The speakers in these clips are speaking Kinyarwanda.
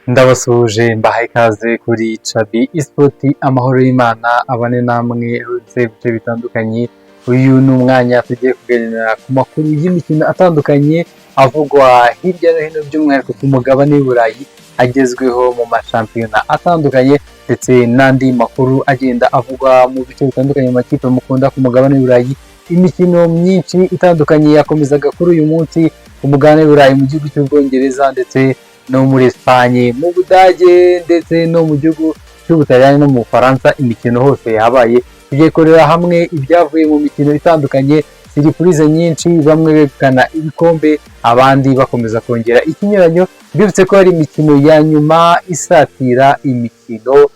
Ndabasuhuje mbahaye ikaze kuri Chabi Esport, amahoro y'Imana abane namwe uretse bice bitandukanye. Uyu ni umwanya tugiye kuganira ku makuru y'imikino atandukanye avugwa hirya no hino, by'umwihariko ku mugabane w'Uburayi agezweho mu mashampiyona atandukanye, ndetse n'andi makuru agenda avugwa mu bice bitandukanye mu makipe mukunda ku mugabane w'Uburayi. Imikino myinshi itandukanye yakomezaga kuri uyu munsi ku mugabane w'Uburayi, mu gihugu cy'Ubwongereza ndetse no muri Espagne, mu Budage ndetse no mu gihugu cy'Ubutaliyani no mu Bufaransa. Imikino hose yabaye, tugiye kureba hamwe ibyavuye mu mikino itandukanye, siripurize nyinshi, bamwe begukana ibikombe abandi bakomeza kongera ikinyuranyo. Bibutse ko hari imikino ya nyuma isatira imikino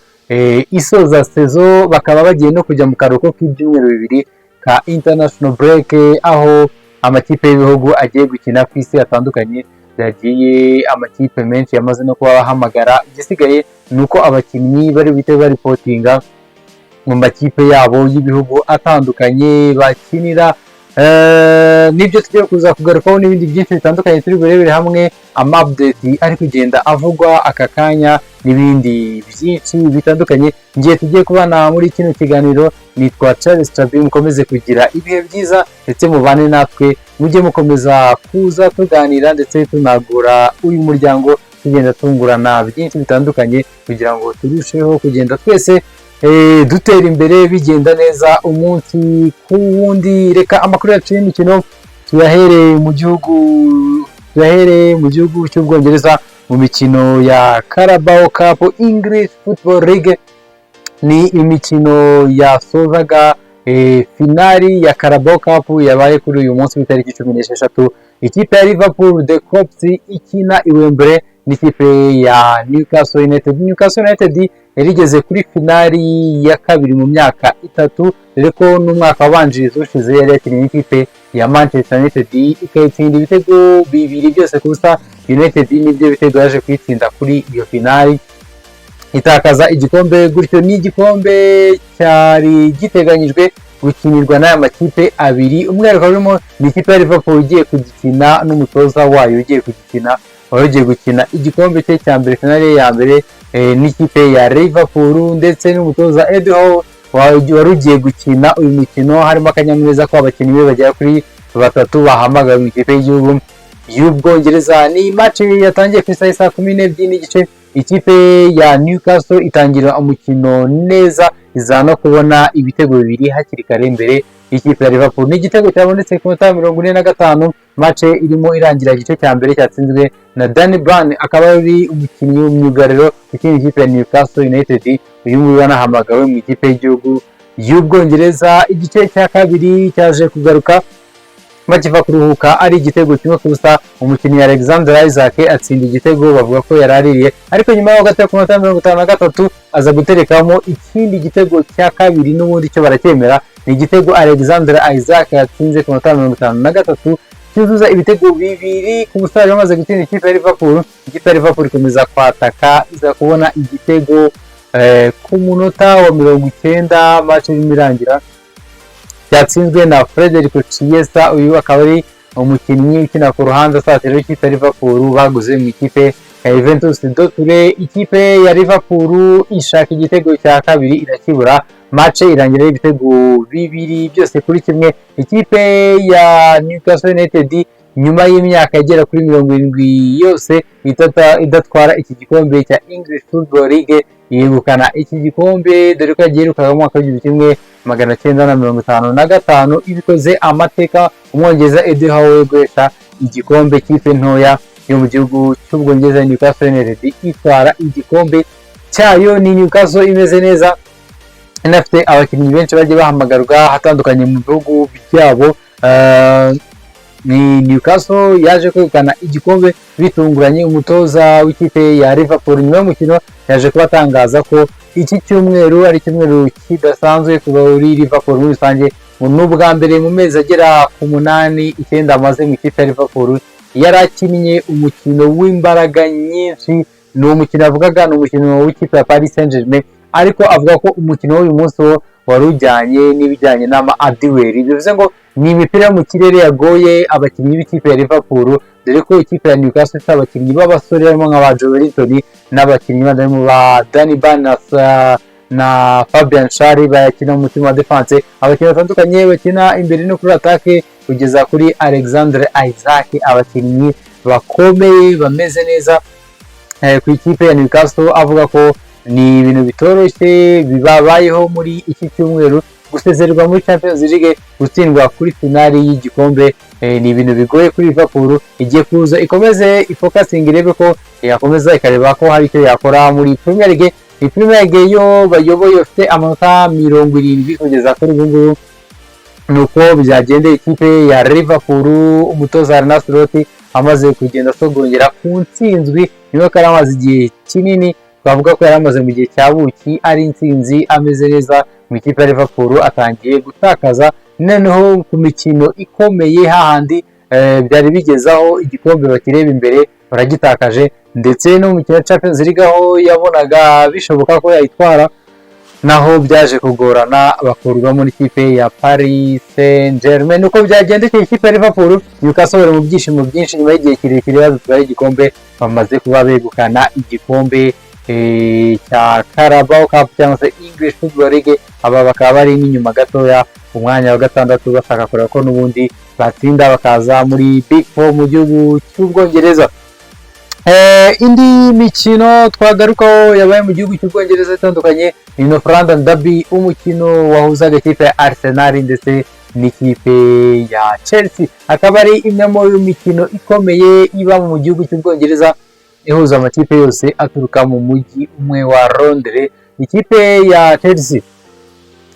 isoza sezo, bakaba bagiye no kujya mu karuhuko k'ibyumweru bibiri ka international break, aho amakipe y'ibihugu agiye gukina ku isi atandukanye. Yagiye amakipe menshi yamaze no kuba bahamagara, igisigaye ni uko abakinnyi bari bite baripotinga mu makipe yabo y'ibihugu atandukanye bakinira. Nibyo tugiye kuza kugarukaho n'ibindi byinshi bitandukanye, turi burebere hamwe ama-update ari kugenda avugwa aka kanya n'ibindi byinshi bitandukanye. Ngiye tugiye kubana muri kino kiganiro, nitwa Charles Chabi. Mukomeze kugira ibihe byiza ndetse mubane natwe, mujye mukomeza kuza tuganira ndetse tunagura uyu muryango, tugenda tungurana byinshi bitandukanye kugira ngo turusheho kugenda twese dutera imbere, bigenda neza umunsi ku wundi. Reka amakuru yacu y'imikino tuyahereye mu gihugu cy'Ubwongereza, mu mikino ya Carabao Cup English Football League. Ni imikino yasozaga finali ya Carabao Cup yabaye kuri uyu munsi w'itariki 16. Ikipe ya Liverpool The Cops ikina i Wembley n'ikipe ya Newcastle United. Newcastle United yarigeze kuri finali ya kabiri mu myaka itatu, dore ko n'umwaka wabanjiriza ushize yari yakiniye n'ikipe ya Manchester United ikayitsinda ibitego bibiri byose ku busa. United nibyo bitego yaje kwitsinda kuri iyo finali, itakaza igikombe. Gutyo ni igikombe cyari giteganyijwe gukinirwa n'aya makipe abiri. Umwihariko urimo ni ikipe ya Liverpool ugiye kugikina n'umutoza wayo ugiye kugikina, wari ugiye gukina igikombe cye cya mbere, finale ya mbere n'ikipe ya Liverpool, ndetse n'umutoza Eddie Howe wari ugiye gukina uyu mukino. Harimo akanyamuneza ko abakinnyi be bagera kuri batatu bahamagawe mu ikipe y'igihugu y'Ubwongereza. Ni match yatangiye ku isaha saa 12 n'igice. Ikipe ya Newcastle itangira umukino neza, iza no kubona ibitego bibiri hakiri kare imbere y'ikipe ya Liverpool. Ni igitego cyabonetse ku minota 45. Match irimo irangira igice cya mbere cyatsinzwe na Danny Brown, akaba ari umukinnyi w'umwugariro ukina ikipe ya Newcastle United. Uyu nguyu yanahamagawe mu ikipe y'igihugu y'Ubwongereza. Igice cya kabiri cyaje kugaruka bakiva kuruhuka ari igitego kimwe ku busa. Umukinnyi Alexander Isaac atsinda igitego, bavuga ko yaraririye, ariko nyuma yo gato ku minota 53 aza guterekamo ikindi gitego cya kabiri, n'ubundi cyo baracyemera. Ni igitego Alexander Isaac yatsinze ku minota 53 cyuzuza ibitego bibiri ku busa. Yamaze gutsinda ikipe ya Liverpool. Ikipe ya Liverpool ikomeza kwataka, iza kubona igitego ku munota wa 90 match irimo irangira, cyatsinzwe na Frederico Chiesa. Uyu akaba ari umukinnyi ukina ku ruhande asatira ikipe ya Liverpool baguze mu ikipe ya Juventus de Turin. Ikipe ya Liverpool ishaka igitego cya kabiri irakibura, match irangira ibitego bibiri byose kuri kimwe. Ikipe ya Newcastle United nyuma y'imyaka igera kuri 70 yose idatwara iki gikombe cya English Football League, yegukana iki gikombe, dore ko yagiye iruka mu mwaka w'1955 ibikoze amateka. Umwongereza Eddie Howe wegwesha igikombe cy'ipe ntoya yo mu gihugu cy'Ubwongereza, Newcastle United itwara igikombe cyayo. Ni Newcastle imeze neza, inafite abakinnyi benshi bagiye bahamagarwa hatandukanye mu bihugu byabo. Ni Newcastle yaje kwegukana igikombe bitunguranye. Umutoza w'ikipe ya Liverpool nyuma y'umukino yaje kubatangaza ko iki cyumweru ari cyumweru kidasanzwe kuri Liverpool muri rusange. N'ubwa mbere mu mezi agera ku 8-9 amaze mu ikipe ya Liverpool yarakinnye umukino w'imbaraga nyinshi. Ni umukino avugaga ni umukino w'ikipe ya Paris Saint-Germain, ariko avuga ko umukino w'uyu munsi wari ujyanye n'ibijyanye n'ama-adweri. Bivuze ngo ni imipira yo mu kirere yagoye abakinnyi b'ikipe ya Liverpool dore ko ikipe ya Newcastle ifite abakinnyi b'abasore barimo nka ba Joe Wellington n'abakinnyi barimo ba Danny Barnes na Fabian Schär bakina mu mutima wa defense, abakinnyi batandukanye bakina imbere no kuri attaque kugeza kuri Alexandre Isaac, abakinnyi bakomeye bameze neza ku ikipe ya Newcastle, avuga ko ni ibintu bitoroshye bibabayeho muri iki cyumweru gusezererwa muri Champions League, gutsindwa kuri finali y'igikombe. Ni ibintu bigoye kuri Liverpool, igiye kuza ikomeze ifokasinga irebe ko yakomeza ikareba ko hari icyo yakora muri Premier League. Iyi Premier League yo bayoboye bafite amanota 70 kugeza kuri ubu ngubu. Nuko byagendeye ikipe ya Liverpool, umutoza Arne Slot amaze kugenda asogongera ku ntsinzwi, niyo kari amaze igihe kinini, twavuga ko yari amaze mu gihe cya buki ari intsinzi ameze neza mu ikipe ya Liverpool, atangiye gutakaza noneho ku mikino ikomeye hahandi byari bigezaho igikombe bakireba imbere baragitakaje, ndetse no mu mikino ya Champions League aho yabonaga bishoboka ko yayitwara naho byaje kugorana bakurwamo n'ikipe ya Paris Saint-Germain. Nuko byagendekeye ikipe ya Liverpool, Newcastle mu byishimo byinshi nyuma y'igihe kirekire batwaye igikombe, bamaze kuba begukana igikombe cya Carabao Cup cyangwa se English Football League. Aba bakaba bari inyuma gatoya ku mwanya wa gatandatu bashaka kureba ko n'ubundi batsinda bakaza muri Big Four mu gihugu cy'Ubwongereza. Indi mikino twagarukaho yabaye mu gihugu cy'Ubwongereza itandukanye ni North London Derby, umukino wahuzaga ikipe ya Arsenal ndetse n'ikipe ya Chelsea, akaba ari imwe mu mikino ikomeye iba mu gihugu cy'Ubwongereza ihuza amakipe yose aturuka mu mujyi umwe wa Londres. Ikipe ya Chelsea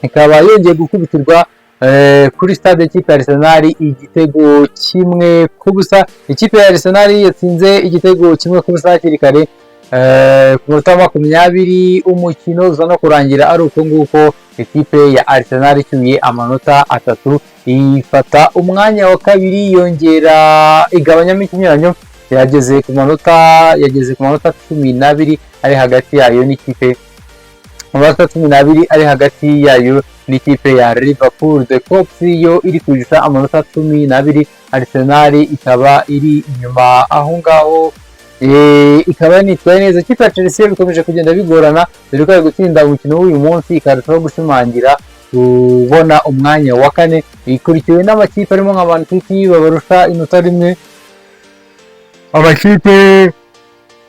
ikaba yongeye gukubitirwa kuri stade y'ikipe ya Arsenal igitego kimwe ku busa. Ikipe ya Arsenal yatsinze igitego kimwe ku busa hakiri kare ku minota 20, umukino uza no kurangira ari uko nguko. Ikipe ya Arsenal icyuye amanota 3 ifata umwanya wa kabiri, yongera igabanyamo ikinyuranyo, yageze ku manota 12 ari hagati yayo n'ikipe amanota 12 ari hagati yayo n'ikipe ya Liverpool. The Cops yo iri kujisha amanota 12, Arsenal ikaba iri inyuma aho ngaho, ikaba nitwaye neza. Ikipe ya Chelsea bikomeje kugenda bigorana, dore ko gutsinda umukino w'uyu munsi ikarushaho gushimangira kubona umwanya wa kane, ikurikiwe n'amakipe arimo nka Man City babarusha inota rimwe.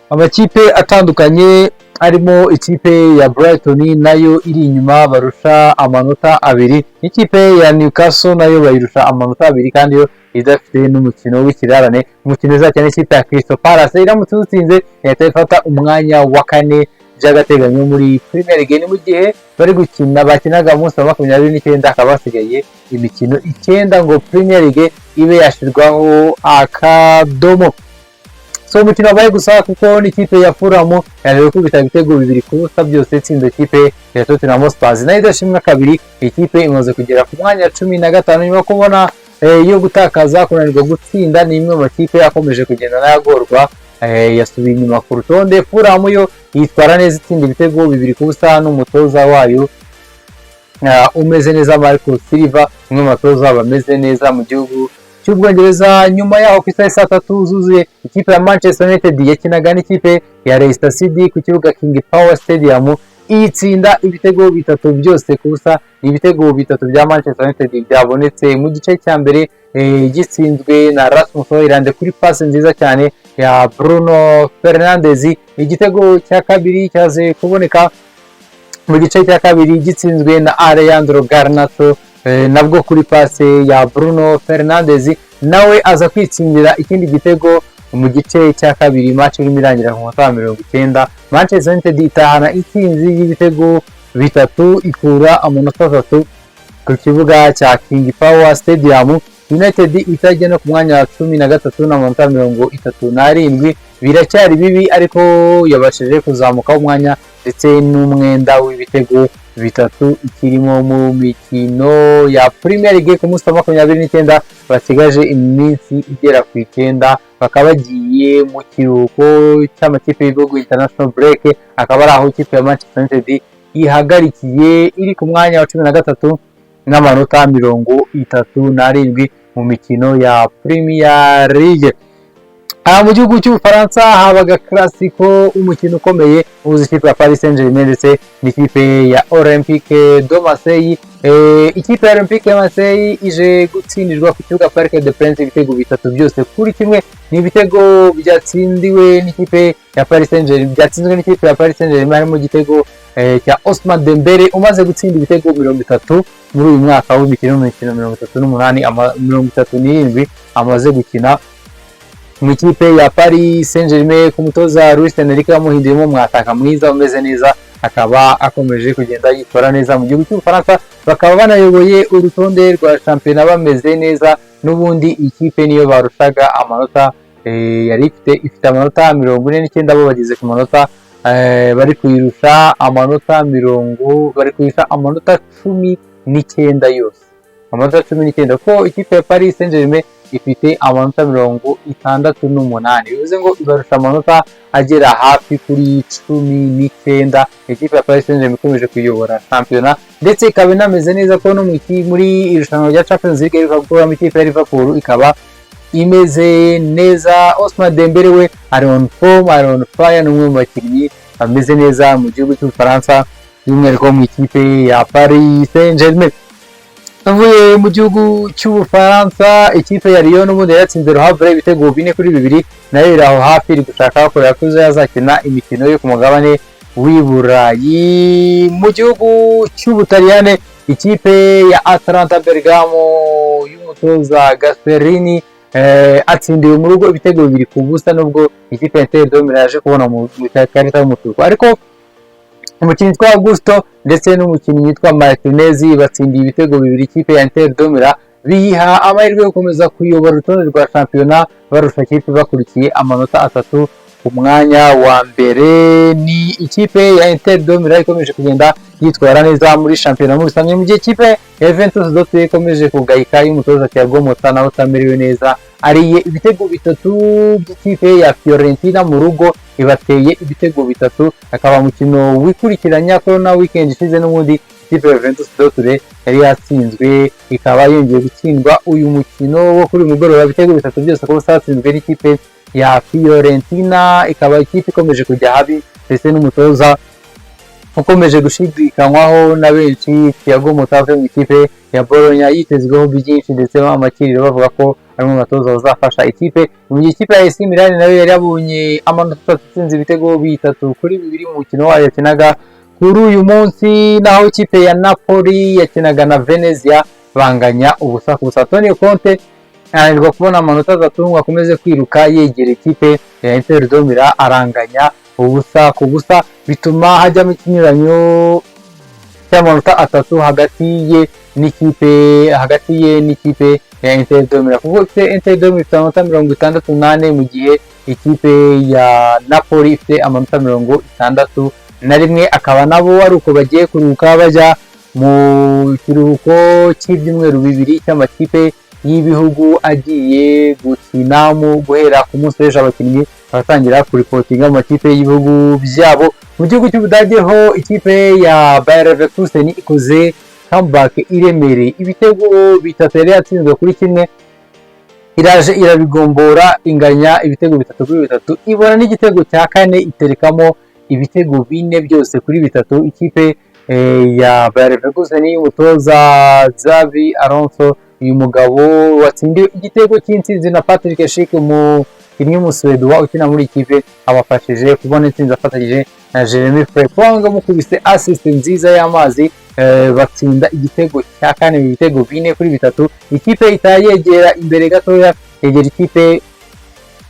Amakipe atandukanye arimo ikipe ya Brighton nayo iri inyuma barusha amanota 2, ikipe ya Newcastle nayo bayirusha amanota 2 kandi yo idafite n'umukino w'ikirarane. Umukino uzakina ikipe ya Crystal Palace iramutse utsinze yahita ifata umwanya wa kane by'agateganyo muri Premier League. Ni mu gihe bari gukina bakinaga munsi wa 29 akaba hasigaye imikino 9 ngo Premier League ibe yashirwaho akadomo. So umukino wabaye gusa kuko n'ikipe ya Fulham yaje kubita ibitego 2 ku busa, byose itsinda ikipe ya Tottenham Hotspur nayo idashimwa kabiri. Ikipe imaze kugera ku mwanya 15 nyuma kubona yo gutakaza kunanirwa gutsinda. Ni imwe mu makipe akomeje kugenda nayagorwa, yasubiye inyuma ku rutonde. Fulham yo yitwara neza itsinda ibitego 2 ku busa n'umutoza wayo umeze neza Marco Silva, umwe mu batoza bameze neza mu gihugu cy'Ubwongereza. Nyuma yaho ku isaha 3 zuzuye ikipe ya Manchester United yakinaga n'ikipe ya Leicester City ku kibuga King Power Stadium, itsinda ibitego 3 byose ku busa. Ibitego 3 bya Manchester United byabonetse mu gice cya mbere, gitsinzwe na Rasmus Hojlund kuri pass nziza cyane ya Bruno Fernandes. Igitego cya kabiri cyaje kuboneka mu gice cya kabiri gitsinzwe na Alejandro Garnacho, nabwo kuri passe ya Bruno Fernandes, nawe aza kwitsindira ikindi gitego mu gice cya kabiri. Match irimo irangira ku minota 90. Manchester United itahana intsinzi y'ibitego 3 ikura amanota 3 ku kibuga cya King Power Stadium. United itajya no ku mwanya wa 13 n'amanota 37, biracyari bibi ariko yabashije kuzamuka umwanya ndetse n'umwenda w'ibitego 3 ikirimo mu mikino ya Premier League. Ku munsi wa 29 basigaje iminsi igera ku 9 bakaba bagiye mu kiruhuko cy'amakipe y'ibihugu international break, akaba ari aho ikipe ya Manchester United ihagarikiye iri ku mwanya wa 13 n'amanota 37 mu mikino ya Premier League. aha mu gihugu cy'Ubufaransa habaga classico, umukino ukomeye uhuza ikipe ya Paris Saint-Germain ndetse n'ikipe ya Olympique de Marseille. Ikipe ya Olympique de Marseille ije gutsindirwa ku kibuga Parc des Princes ibitego bitatu byose kuri kimwe. Ni ibitego byatsindiwe n'ikipe ya Paris Saint-Germain, byatsinzwe n'ikipe ya Paris Saint-Germain harimo igitego cya Ousmane Dembele umaze gutsinda ibitego 30 muri uyu mwaka w'imikino 37 amaze gukina mu ikipe ya Paris Saint-Germain. Ku mutoza Luis Enrique yamuhinduyemo mwataka mwiza umeze neza, akaba akomeje kugenda yitwara neza mu gihugu cy'Ubufaransa. Bakaba banayoboye urutonde rwa shampiyona bameze neza, n'ubundi ikipe niyo barushaga amanota, yari ifite amanota 49, bo bageze ku manota bari kuyirusha amanota 19 yose, amanota 19, ko ikipe ya Paris Saint-Germain ifite amanota 68, bivuze ngo ibarusha amanota agera hafi kuri 19. Ikipe ya Paris Saint-Germain ikomeje kuyobora shampiyona ndetse ikaba inameze neza ko no muri irushanwa rya Champions League iheruka gukuramo ikipe ya Liverpool ikaba imeze neza. Ousmane Dembele we ari on form, ari on fire, n'umwe mu bakinnyi ameze neza mu gihugu cy'Ubufaransa, by'umwihariko mu ikipe ya Paris Saint-Germain. Tuvuye mu gihugu cy'Ubufaransa, ikipe ya Lyon n'ubundi yatsinze Le Havre ibitego 4-2, nayo iri aho hafi iri gushaka bakorera ko yazakina imikino yo ku mugabane w'i Burayi. Mu gihugu cy'Ubutaliyane, ikipe ya Atalanta Bergamo y'umutoza Gasperini atsindiwe mu rugo ibitego 2-0, nubwo ikipe ya Inter de Milan yaje kubona mu karita y'umutuku, ariko umukinnyi witwa Augusto ndetse n'umukinnyi witwa Martinez batsindiye ibitego 2 ikipe ya Inter de Milan, biha amahirwe yo gukomeza kuyobora urutonde rwa shampiyona barusha ikipe bakurikiye amanota 3 ku mwanya wa mbere. Ni ikipe ya Inter de Milan ikomeje kugenda yitwara neza muri shampiyona muri rusange, mu gihe ikipe ya Juventus dote ikomeje kugayika y'umutoza Thiago Motta nawe utamerewe neza, ariye ibitego 3 by'ikipe ya Fiorentina mu rugo, ibateye ibitego 3. Akaba mukino wikurikiranya corona weekend ishize, n'ubundi ikipe ya Juventus dote yari yatsinzwe, ikaba yongeye gutsindwa uyu mukino wo kuri mugoroba ibitego 3 byose ko satsinzwe n'ikipe ya Fiorentina. Ikaba ikipe ikomeje kujya habi ndetse n'umutoza ukomeje gushidikanywaho na benshi, Thiago Motta mu ikipe ya Bologna yitezweho byinshi ndetse amakiriro bavuga ko ari mu batoza bazafasha ikipe. Mu gihe ikipe ya AC Milan nayo yari yabonye amanota 3 itsinze ibitego 3-2 mu mukino wayo yakinaga kuri uyu munsi, naho ikipe ya Napoli yakinaga na Venezia banganya ubusa ku busa. Antonio Conte ananirwa kubona amanota 3 ngo akomeze kwiruka yegera ikipe ya Inter de Milan, aranganya ubusa ku busa, bituma hajyamo ikinyuranyo cy'amanota 3 hagati ye n'ikipe ya Inter de Milan, kuko Inter de Milan ifite amanota 68 mu gihe ikipe ya Napoli ifite amanota 61. Akaba nabo ari uko bagiye kuruhuka bajya mu kiruhuko cy'ibyumweru 2 cy'amakipe y'ibihugu agiye gukina mu guhera ku munsi w'ejo. Abakinnyi baratangira kuripotinga mu makipe y'ibihugu byabo. Mu gihugu cy'Ubudage ho ikipe ya Bayer Leverkusen ikoze comeback iremereye, ibitego 3 yari yatsinzwe kuri kimwe, iraje irabigombora inganya ibitego 3-3, ibona n'igitego cya 4 iterekamo ibitego 4 byose kuri 3. Ikipe ya Bayer Leverkusen y'umutoza Xavi Alonso, uyu mugabo watsindiwe igitego cy'intsinzi na Patrick Schick, umukinnyi w'Umuswede ukina muri ikipe, abafashije kubona intsinzi afatanyije na Jeremy Frimpong, mukubise assist nziza y'amazi, batsinda igitego cya 4 ibitego 4-3. Ikipe itayegera imbere gatoya, yegera ikipe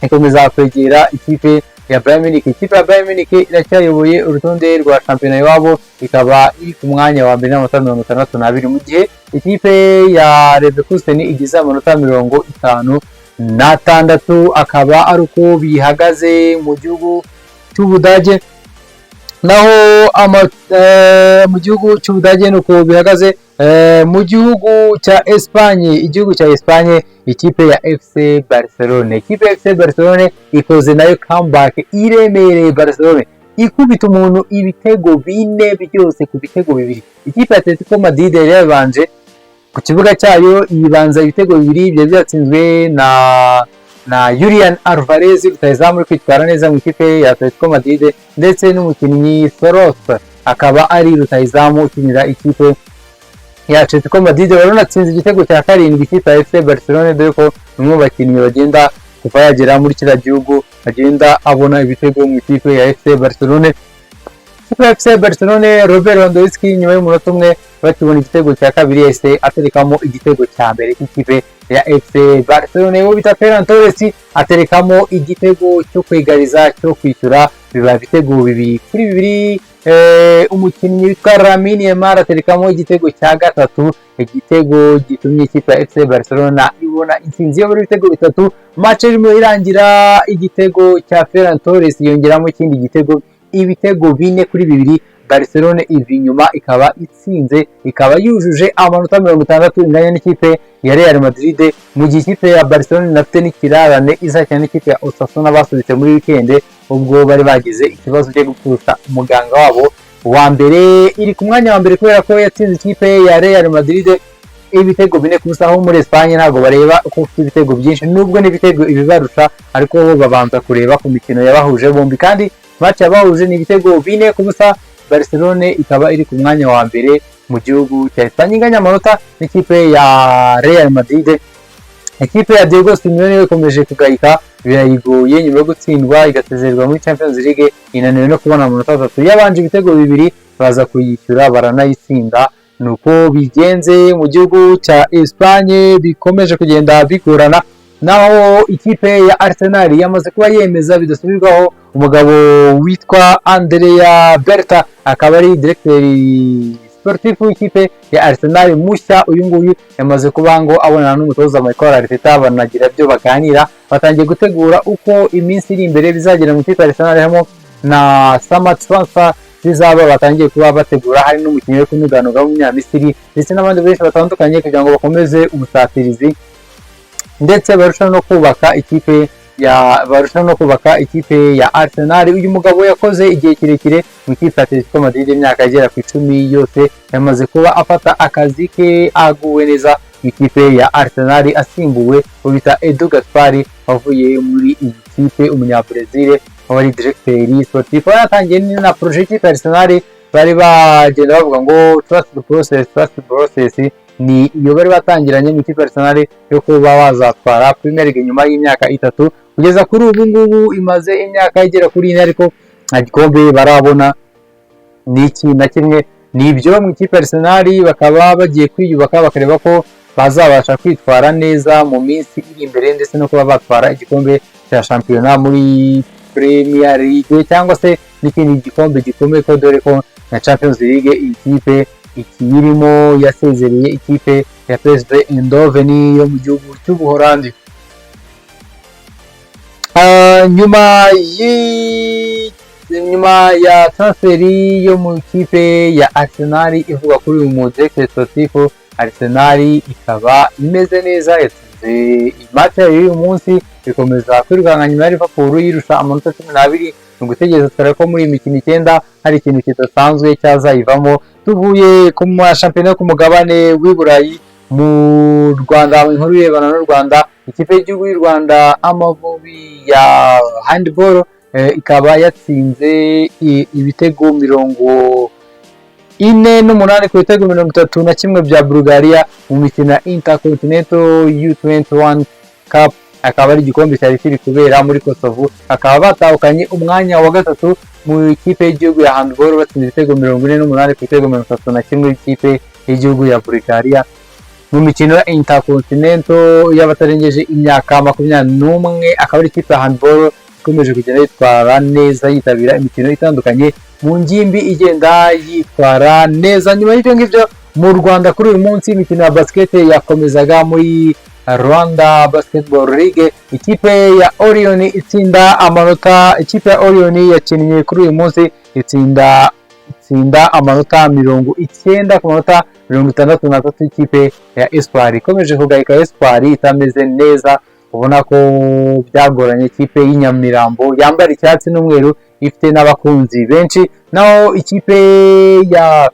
ikomeza kwegera ikipe ya Bayern Munich. Ikipe ya Bayern Munich iracyayoboye urutonde rwa shampiyona yabo, ikaba iri ku mwanya wa mbere n'amanota 62, mu gihe ikipe ya Leverkusen igize amanota 56. Akaba ari uko bihagaze mu gihugu cy'Ubudage. Naho mu gihugu cy'Ubudage nuko bihagaze. Mu gihugu cya Espagne, ikipe ya FC Barcelona, ikoze nayo comeback iremereye. Barcelona ikubita umuntu ibitego 4 byose ku bitego 2. Ikipe ya Atletico Madrid yari yabanje ku kibuga cyayo ibanza ibitego 2 byari byatsinzwe na Julian Alvarez rutahizamu uri kwitwara neza mu ikipe ya Atletico Madrid, ndetse n'umukinnyi Soros akaba ari rutahizamu ukinira ikipe ya Atletico Madrid. Baranatsinze igitego cya karindwi ikipe ya FC Barcelona, dore ko umwe mu bakinnyi bagenda kuva yagera muri kiriya gihugu agenda abona ibitego mu ikipe ya FC Barcelona. Ikipe ya FC Barcelona, Robert Lewandowski nyuma y'umunota umwe bakibona igitego cya kabiri yahise aterekamo igitego cya mbere cy'ikipe ya FC Barcelona. Uwo bita Ferran Torres aterekamo igitego cyo kwegariza cyo kwishyura, biba ibitego 2-2. Umukinnyi witwa Lamine Yamal aterekamo igitego cya gatatu, igitego gitumye ikipe ya FC Barcelona ibona intsinzi yo muri ibitego 3. Match irimo irangira igitego cya Ferran Torres yongeramo ikindi gitego, ibitego 4-2. Barcelona ivi inyuma ikaba itsinze, ikaba yujuje amanota 60 inganya n'ikipe ya Real Madrid, mu gihe ikipe ya Barcelona inafite n'ikirarane izakina n'ikipe ya Osasuna basubitse muri weekend ubwo bari bagize ikibazo cyo gupfusha umuganga wabo wa mbere. Iri ku mwanya wa mbere kubera ko yatsinze ikipe ya Real Madrid ibitego 4-0. Aho muri Espagne ntabwo bareba uko ufite ibitego byinshi, nubwo n'ibitego ibibarusha, ariko bo babanza kureba ku mikino yabahuje bombi, kandi match yabahuje ni ibitego 4-0. Barcelona ikaba iri ku mwanya wa mbere mu gihugu cya Espagne inganya amanota n'ikipe ya Real Madrid. Ikipe ya Diego Simeone ikomeje kugayika, birayigoye nyuma yo gutsindwa igasezererwa muri Champions League, inaniwe no kubona amanota 3. Yabanje ibitego 2 baza kuyishyura baranayitsinda. Nuko bigenze mu gihugu cya Espagne, bikomeje kugenda bigorana. Naho ikipe ya Arsenal yamaze kuba yemeza bidasubirwaho umugabo witwa Andrea Berta, akaba ari directeur sportif w'ikipe ya Arsenal mushya. Uyu nguyu yamaze kuba ngo abonana n'umutoza Mikel Arteta, banagira byo baganira, batangiye gutegura uko iminsi iri imbere bizagera mu ikipe ya Arsenal, harimo na summer transfer zizaba batangiye kuba bategura. Hari n'umukinnyi wo kunuganuga w'umunyamisiri ndetse n'abandi benshi batandukanye kugira ngo bakomeze ubusatirizi, ndetse barushaho no kubaka ikipe ya Arsenal. Uyu mugabo yakoze igihe kirekire mu ikipe ya Atletico Madrid, imyaka igera ku 10 yose yamaze kuba afata akazi ke aguwe neza mu ikipe ya Arsenal, asimbuwe ubita Edu Gaspari wavuye muri iyi kipe, umunyabrazil wari directeur sportif. Yatangiye na projet ikipe ya Arsenal, bari bagenda bavuga ngo trust the process, ni iyo bari batangiranye mu ikipe ya Arsenal yo kuba bazatwara Premier League nyuma y'imyaka 3. Kugeza kuri ubu ngubu imaze imyaka igera kuri 4, ariko nta gikombe barabona n'iki na kimwe. Nibyo mu ikipe ya Arsenal bakaba bagiye kwiyubaka, bakareba ko bazabasha kwitwara neza mu minsi iri imbere, ndetse no kuba batwara igikombe cya shampiyona muri Premier League cyangwa se n'ikindi gikombe gikomeye, ko dore ko na Champions League ikipe ikirimo yasezereye ikipe ya PSV Eindhoven yo mu gihugu cy'Ubuholandi. Nyuma ya transfer yo mu ikipe ya Arsenal ivuga kuri uyu directeur sportif, Arsenal ikaba imeze neza, yatsinze match y'uyu munsi, ikomeza kwirukanka nyuma ya Liverpool yirusha amanota 12. Gutegereza twara ko muri imikino 9 hari ikintu kidasanzwe cyazayivamo. Tuvuye ku shampiyona ku mugabane w'i Burayi, mu Rwanda inkuru irebana n'u Rwanda, ikipe y'igihugu y'u Rwanda Amavubi ya handball ikaba yatsinze ibitego 48 ku bitego 31 bya Bulgaria mu mikino Intercontinental U21 Cup. Akaba ari igikombe cyari kiri kubera muri Kosovo, akaba batahukanye umwanya wa gatatu mu ikipe y'igihugu ya handball, batsinze ibitego 48 ku bitego 31 ikipe y'igihugu ya Bulgaria mu mikino ya Intercontinental y'abatarengeje imyaka 21. Akaba ari ikipe ya handball ikomeje kugenda yitwara neza, yitabira imikino itandukanye mu ngimbi igenda yitwara neza. Nyuma y'ibyo ngibyo mu Rwanda kuri uyu munsi imikino ya basket yakomezaga muri Rwanda Basketball League. Ikipe ya Orion itsinda amanota, ikipe ya Orion yakinnye kuri uyu munsi itsinda amanota 90 ku manota 63. Ikipe ya Espoir ikomeje kugayika, Espoir itameze neza, ubona ko byagoranye. Ikipe y'Inyamirambo yambara icyatsi n'umweru ifite n'abakunzi benshi, naho ikipe ya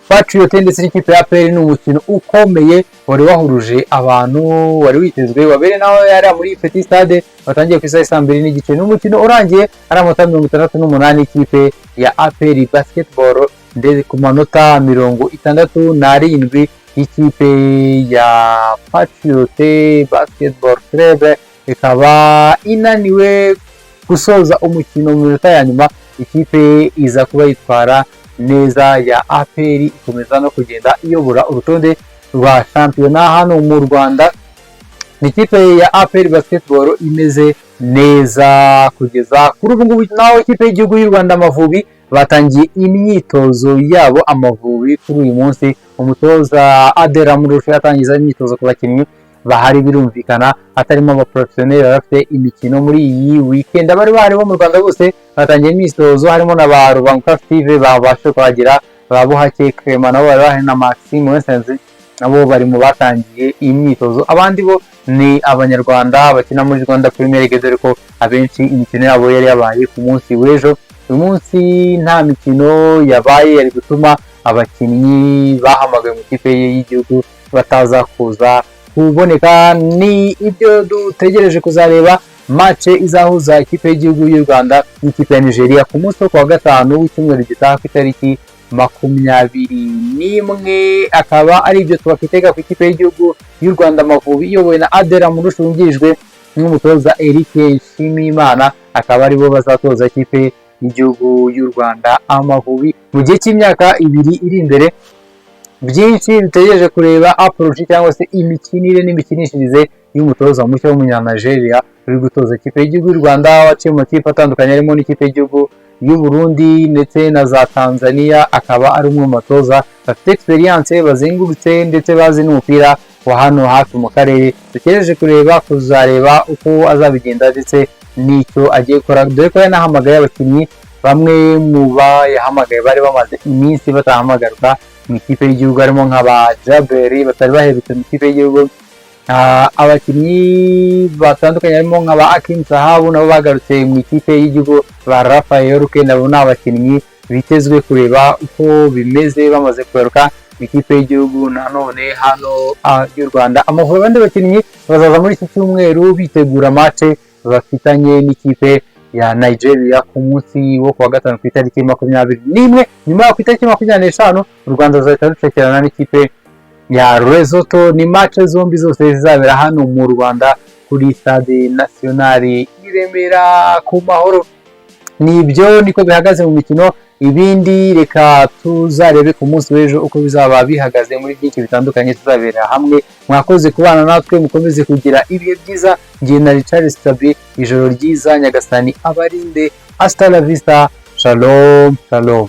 Patriot ndetse n'ikipe ya APR. Ni umukino ukomeye wari wahuruje abantu, wari witezwe, wabere naho yari muri Petit Stade, watangiye ku isaha 2:30. Ni umukino urangiye ari amanota 68 ikipe ya APR basketball ndetse ku manota 67 ikipe ya Patriot Basketball Club ikaba inaniwe gusoza umukino mu minota ya nyuma. Ikipe iza kuba yitwara neza ya APR, ikomeza no kugenda iyobora urutonde rwa shampiyona hano mu Rwanda. Ni ikipe ya APR Basketball imeze neza kugeza kuri ubu ngubu. Naho ikipe y'igihugu y'u Rwanda Amavubi batangiye imyitozo yabo. Amavubi kuri uyu munsi umutoza Adera Murusha yatangiza imyitozo ku bakinnyi bahari, birumvikana hatarimo abaprofessionnel bafite imikino muri iyi weekend. Abari bahari bo mu Rwanda bose batangiye imyitozo, harimo na ba Rubanguka Steve babashe kuhagira, ba Buhake Clement nabo bari bahari, na Maxime Wensenzi nabo bari mu batangiye imyitozo. Abandi bo ni abanyarwanda bakina muri Rwanda Premier League, dore ko abenshi imikino yabo yari yabaye ku munsi w'ejo. Uyu munsi nta mikino yabaye, yari gutuma abakinnyi bahamagaye mu kipe y'igihugu bataza kuza kuboneka. Ni ibyo dutegereje kuzareba match izahuza ikipe y'igihugu y'u Rwanda n'ikipe ya Nigeria ku munsi wo kuwa gatanu w'icyumweru gitaha ku itariki 21. Akaba ari ibyo twakitega ku ikipe y'igihugu y'u Rwanda Amavubi iyobowe na Adera Murusha wungirije n'umutoza Eric Nshimiyimana, akaba aribo bazatoza ikipe y'igihugu y'u Rwanda Amavubi mu gihe cy'imyaka 2 iri imbere. Byinshi bitegereje kureba approach cyangwa se imikinire n'imikinishirize y'umutoza mushya w'umunyanigeria uri gutoza ikipe y'igihugu y'u Rwanda, waciye mu makipe atandukanye harimo n'ikipe y'igihugu y'u Burundi ndetse na za Tanzania. Akaba ari umwe mu batoza bafite experience, bazengurutse ndetse bazi n'umupira wa hano hafi mu karere. Dutegereje kureba kuzareba uko azabigenda ndetse n'icyo agiye gukora, dore ko yanahamagaye abakinnyi bamwe mu bayahamagaye bari bamaze iminsi batahamagarwa mu ikipe y'igihugu, harimo nk'aba Jaberi batari baherutse mu ikipe y'igihugu, abakinnyi batandukanye harimo nk'aba Akim Sahabu nabo bagarutse mu ikipe y'igihugu, ba Rafael Ruke nabo ni abakinnyi bitezwe kureba uko bimeze bamaze kugaruka mu ikipe y'igihugu nanone hano y'u Rwanda Amavubi. Abandi bakinnyi bazaza muri iki cyumweru bitegura match bafitanye n'ikipe ya Nigeria ku munsi wo kuwa gatanu ku itariki 21. Nyuma yo ku itariki 25 u Rwanda ruzahita rucekerana n'ikipe ya Lesotho. Ni match zombi zose zizabera hano mu Rwanda kuri Stade National i Remera ku Mahoro. Nibyo niko bihagaze mu mikino. Ibindi reka tuzarebe ku munsi w'ejo uko bizaba bihagaze muri byinshi bitandukanye tuzabera hamwe. Mwakoze kubana natwe, mukomeze kugira ibihe byiza. Ngiye na Richard Stabi, ijoro ryiza, Nyagasani abarinde. Hasta la vista, shalom shalom.